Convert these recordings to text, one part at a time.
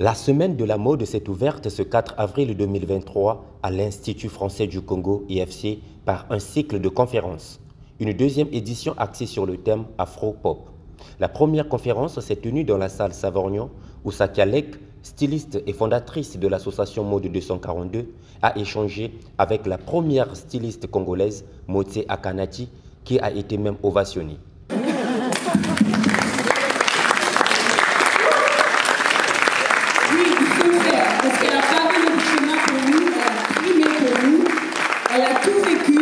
La semaine de la mode s'est ouverte ce 4 avril 2023 à l'Institut français du Congo, IFC, par un cycle de conférences. Une deuxième édition axée sur le thème Afro-Pop. La première conférence s'est tenue dans la salle Savorgnan où Sakialek, styliste et fondatrice de l'association Mode 242, a échangé avec la première styliste congolaise, Motse Akanati, qui a été même ovationnée. Parce qu'elle a pavé le chemin pour nous, elle a primé pour nous, elle a tout vécu.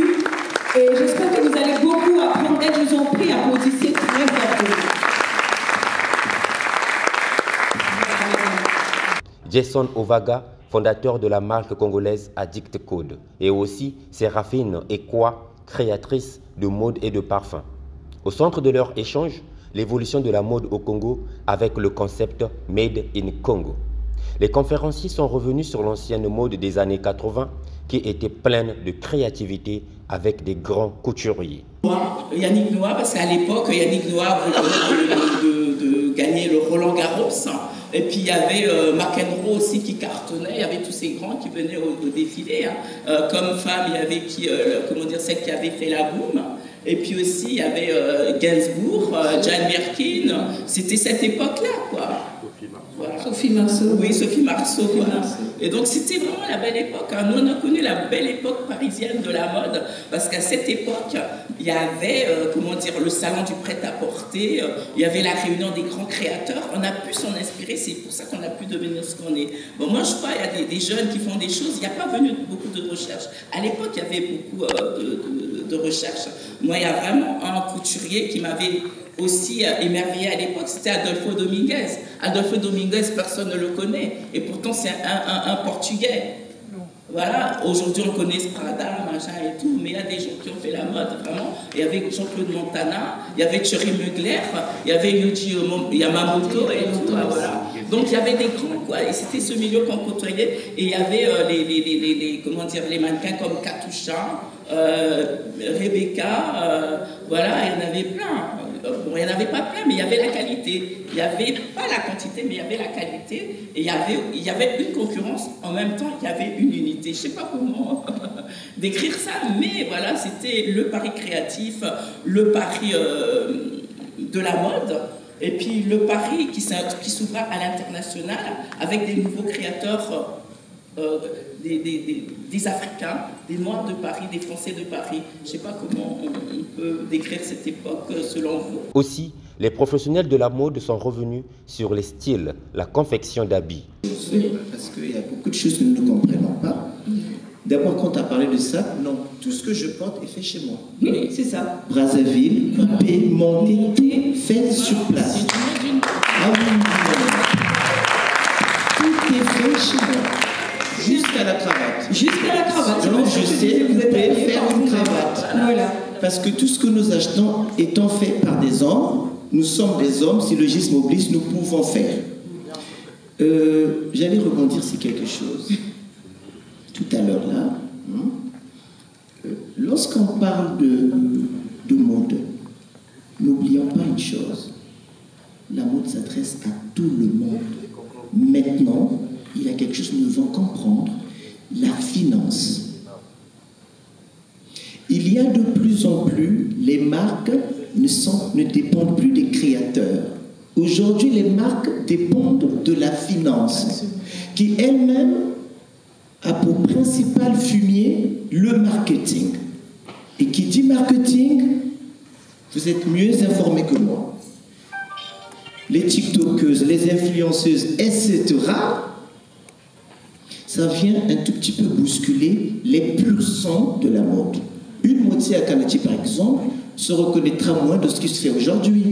Et j'espère que vous allez beaucoup apprendre. Je vous en prie, applaudissez très fortement. Jason Ovaga, fondateur de la marque congolaise Addict Code, et aussi Séraphine Ekwa, créatrice de mode et de parfum. Au centre de leur échange, l'évolution de la mode au Congo avec le concept Made in Congo. Les conférenciers sont revenus sur l'ancienne mode des années 80 qui était pleine de créativité avec des grands couturiers. Yannick Noah, parce qu'à l'époque, Yannick Noah venait de gagner le Roland Garros. Et puis il y avait McEnroe aussi qui cartonnait, il y avait tous ces grands qui venaient au défilé. Comme femme, il y avait celle qui avait fait la boum. Et puis aussi, il y avait Gainsbourg, Jane Birkin. C'était cette époque-là, quoi. Voilà. Sophie Marceau. Oui, Sophie Marceau. Voilà. Et donc, c'était vraiment la belle époque. Nous, on a connu la belle époque parisienne de la mode. Parce qu'à cette époque, il y avait, le salon du prêt-à-porter. Il y avait la réunion des grands créateurs. On a pu s'en inspirer. C'est pour ça qu'on a pu devenir ce qu'on est. Bon, moi, je crois qu'il y a des jeunes qui font des choses. Il n'y a pas venu beaucoup de recherches. À l'époque, il y avait beaucoup de recherches. Moi, il y a vraiment un couturier qui m'avait aussi émerveillé à l'époque, c'était Adolfo Dominguez. Adolfo Dominguez, personne ne le connaît, et pourtant c'est un Portugais. Voilà, aujourd'hui on connaît Prada, machin et tout, mais il y a des gens qui ont fait la mode, vraiment. Il y avait Jean-Claude Montana, il y avait Thierry Mugler, il y avait Yuji Yamamoto et tout, voilà. Donc il y avait des grands, quoi, et c'était ce milieu qu'on côtoyait, et il y avait les mannequins comme Katusha, Rebecca, voilà, il y en avait plein. Bon, il n'y en avait pas plein, mais il y avait la qualité. Il n'y avait pas la quantité, mais il y avait la qualité. Et il y avait une concurrence, en même temps, il y avait une unité. Je ne sais pas comment décrire ça, mais voilà, c'était le pari créatif, le pari de la mode, et puis le pari qui s'ouvra à l'international avec des nouveaux créateurs. Des Africains, des Noirs de Paris, des Français de Paris. Je ne sais pas comment on peut décrire cette époque selon vous. Aussi, les professionnels de la mode sont revenus sur les styles, la confection d'habits. Oui, parce qu'il y a beaucoup de choses que nous ne comprenons pas. D'abord, quand tu as parlé de ça, non, tout ce que je porte est fait chez moi. Oui, c'est ça. Brazzaville, coupé, monté, fait sur place. Ah oui, tout est fait chez moi. Jusqu'à la cravate. Jusqu'à la cravate. Donc je sais faire une cravate. Voilà. Parce que tout ce que nous achetons étant fait par des hommes, nous sommes des hommes, si le logisme oblige, nous pouvons faire. J'allais rebondir sur quelque chose. Tout à l'heure là, lorsqu'on parle de mode, n'oublions pas une chose. La mode s'adresse à tout le monde. Maintenant, il y a quelque chose que nous devons comprendre, la finance. Il y a de plus en plus, les marques ne dépendent plus des créateurs. Aujourd'hui, les marques dépendent de la finance, qui elle-même a pour principal fumier le marketing. Et qui dit marketing, vous êtes mieux informés que moi. Les TikTokeuses, les influenceuses, etc., ça vient un tout petit peu bousculer les purs sons de la mode. Une Motse Akanati, par exemple, se reconnaîtra moins de ce qui se fait aujourd'hui.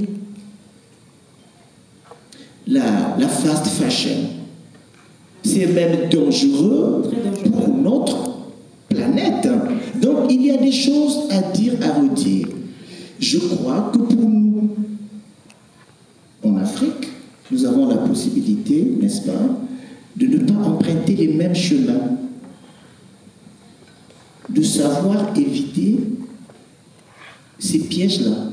La fast fashion, c'est même dangereux pour notre planète. Donc, il y a des choses à dire, à redire. Je crois que pour nous, en Afrique, nous avons la possibilité, n'est-ce pas, de ne pas emprunter les mêmes chemins, de savoir éviter ces pièges-là.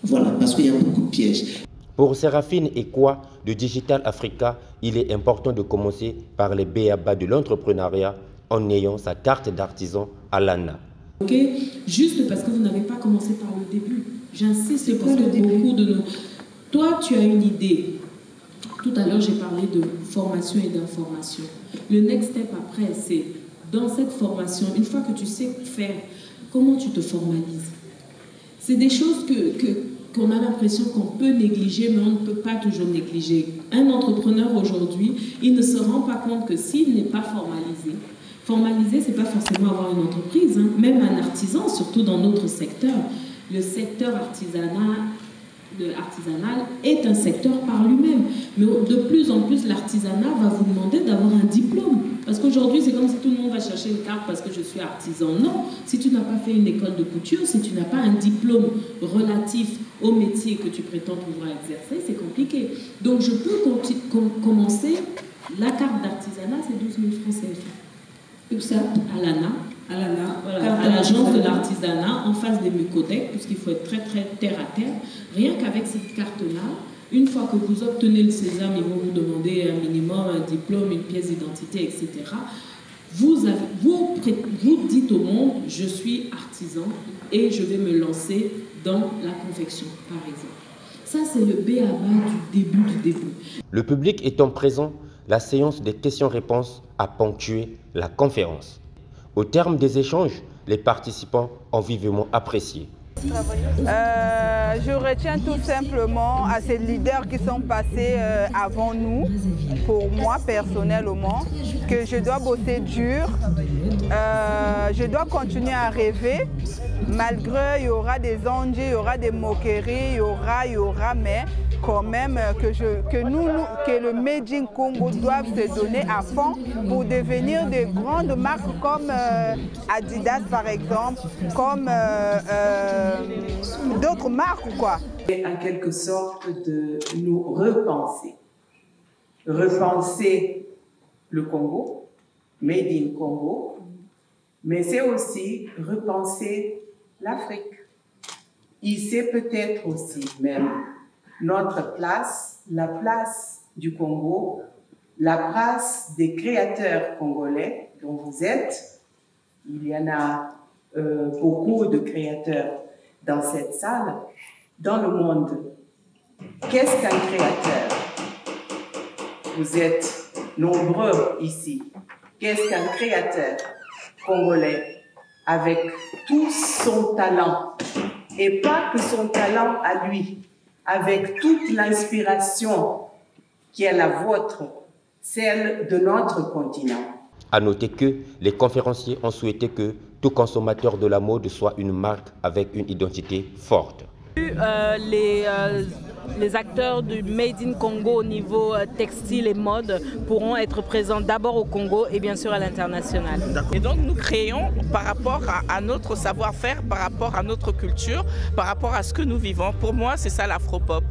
Voilà, parce qu'il y a beaucoup de pièges. Pour Séraphine Ekwa, de Digital Africa, il est important de commencer par les b.a.-ba de l'entrepreneuriat en ayant sa carte d'artisan à l'ANA. Ok, juste parce que vous n'avez pas commencé par le début. J'insiste parce que beaucoup de nos... Toi, tu as une idée. Tout à l'heure, j'ai parlé de formation et d'information. Le next step après, c'est dans cette formation, une fois que tu sais faire, comment tu te formalises. C'est des choses qu'on a l'impression qu'on peut négliger, mais on ne peut pas toujours négliger. Un entrepreneur aujourd'hui, il ne se rend pas compte que s'il n'est pas formalisé, formaliser, ce n'est pas forcément avoir une entreprise, hein. Même un artisan, surtout dans notre secteur, le secteur artisanal est un secteur par lui-même. Mais de plus en plus, l'artisanat va vous demander d'avoir un diplôme. Parce qu'aujourd'hui, c'est comme si tout le monde va chercher une carte parce que je suis artisan. Non, si tu n'as pas fait une école de couture, si tu n'as pas un diplôme relatif au métier que tu prétends pouvoir exercer, c'est compliqué. Donc, je peux commencer. La carte d'artisanat, c'est 12 000 francs CFA. Où ça? À l'ANA. Voilà, à l'agence de l'artisanat, en face des Mucodec, puisqu'il faut être très, très terre à terre. Rien qu'avec cette carte-là, une fois que vous obtenez le sésame, ils vont vous demander un minimum, un diplôme, une pièce d'identité, etc. Vous dites au monde, je suis artisan et je vais me lancer dans la confection, par exemple. Ça, c'est le b.a.-ba du début. Le public étant présent, la séance des questions-réponses a ponctué la conférence. Au terme des échanges, les participants ont vivement apprécié. Je retiens tout simplement à ces leaders qui sont passés avant nous, pour moi personnellement, que je dois bosser dur, je dois continuer à rêver, malgré il y aura des ennuis, il y aura des moqueries, il y aura, mais quand même que le Made in Congo doive se donner à fond pour devenir des grandes marques comme Adidas par exemple, comme d'autres marques quoi. En quelque sorte de nous repenser le Congo, Made in Congo, mais c'est aussi repenser l'Afrique. Il sait peut-être aussi même notre place, la place du Congo, la place des créateurs congolais dont vous êtes. Il y en a beaucoup de créateurs dans cette salle, dans le monde. Qu'est-ce qu'un créateur? Vous êtes nombreux ici. Qu'est-ce qu'un créateur congolais avec tout son talent? Et pas que son talent à lui, avec toute l'inspiration qui est la vôtre, celle de notre continent. À noter que les conférenciers ont souhaité que tout consommateur de la mode soit une marque avec une identité forte. Les acteurs du Made in Congo au niveau textile et mode pourront être présents d'abord au Congo et bien sûr à l'international. Et donc nous créons par rapport à notre savoir-faire, par rapport à notre culture, par rapport à ce que nous vivons. Pour moi, c'est ça l'afropop.